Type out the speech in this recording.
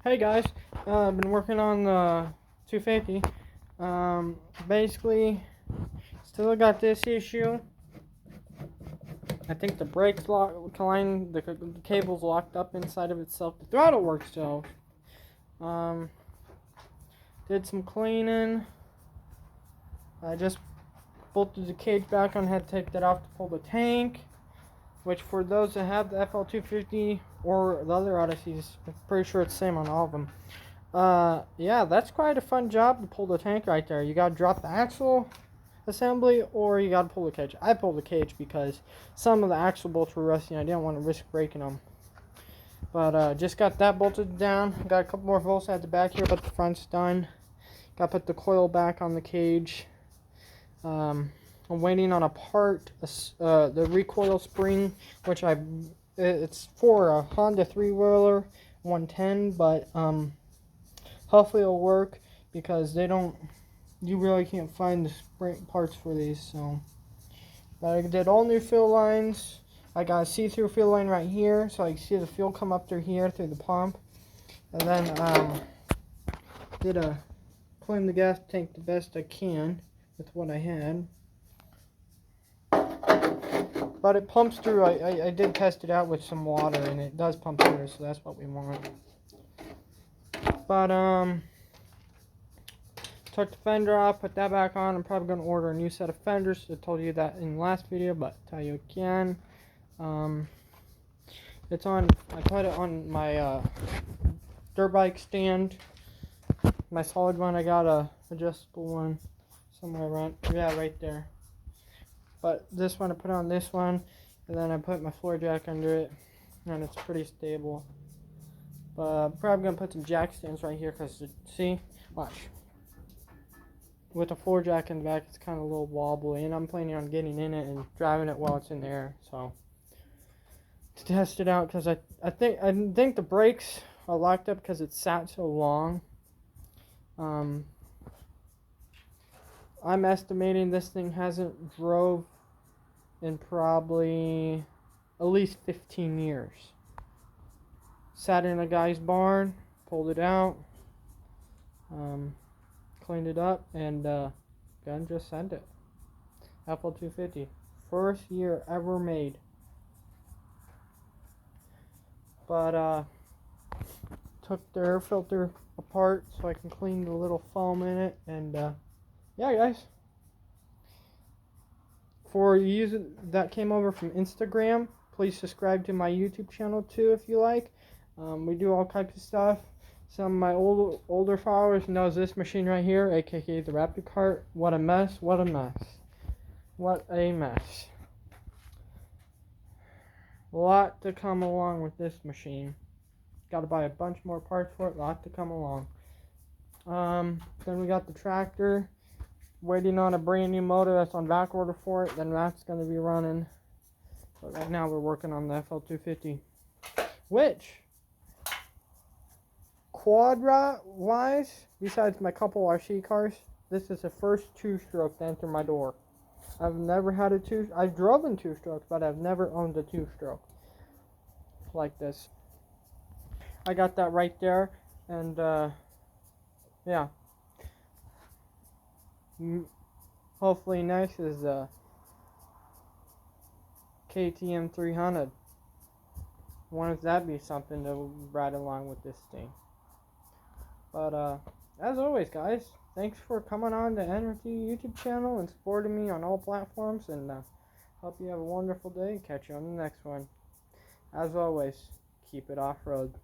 Hey guys, I've been working on the 250. Basically, still got this issue. I think the brakes the cable's locked up inside of itself. The throttle works still. Did some cleaning. I just bolted the cage back on. Had to take that off to pull the tank. Which, for those that have the fl250 or the other Odysseys, I'm pretty sure it's the same on all of them. Yeah, that's quite a fun job to pull the tank right there. You gotta drop the axle assembly, or you gotta pull the cage. I pulled the cage because some of the axle bolts were rusty and I didn't want to risk breaking them. But just got that bolted down. Got a couple more bolts at the back here, but the front's done. Got to put the coil back on the cage. I'm waiting on a part, the recoil spring, which it's for a Honda 3-wheeler 110, but hopefully it'll work because you really can't find the spring parts for these. So, but I did all new fuel lines. I got a see-through fuel line right here, so I can see the fuel come up through here through the pump, and then clean the gas tank the best I can with what I had. But it pumps through. I did test it out with some water, and it does pump through, so that's what we want. But took the fender off, put that back on. I'm probably going to order a new set of fenders. I told you that in the last video, but I'll tell you again. It's on. I put it on my dirt bike stand. My solid one. I got a adjustable one somewhere around. Yeah, right there. But this one, I put on this one, and then I put my floor jack under it, and it's pretty stable. But I'm probably going to put some jack stands right here, because, see, watch. With the floor jack in the back, it's kind of a little wobbly, and I'm planning on getting in it and driving it while it's in the air, so. To test it out, because I think the brakes are locked up because it sat so long. I'm estimating this thing hasn't drove in probably at least 15 years. Sat in a guy's barn, pulled it out, cleaned it up, and gonna just send it. fl250, first year ever made. But took the air filter apart so I can clean the little foam in it, and yeah, guys. For you that came over from Instagram, please subscribe to my YouTube channel too if you like. We do all types of stuff. Some of my older followers knows this machine right here, aka the Raptor cart. What a mess! What a mess! What a mess! A lot to come along with this machine. Got to buy a bunch more parts for it. A lot to come along. Then we got the tractor. Waiting on a brand new motor that's on back order for it. Then that's going to be running. But right now we're working on the fl250. Which, quad-wise, besides my couple RC cars, this is the first two-stroke to enter my door. I've never had a I've driven two-strokes, but I've never owned a two-stroke like this. I got that right there, and yeah. Hopefully next is KTM 300. Wouldn't that be something to ride along with this thing? But as always, guys, thanks for coming on the N.R.T YouTube channel and supporting me on all platforms, and hope you have a wonderful day. Catch you on the next one. As always, keep it off-road.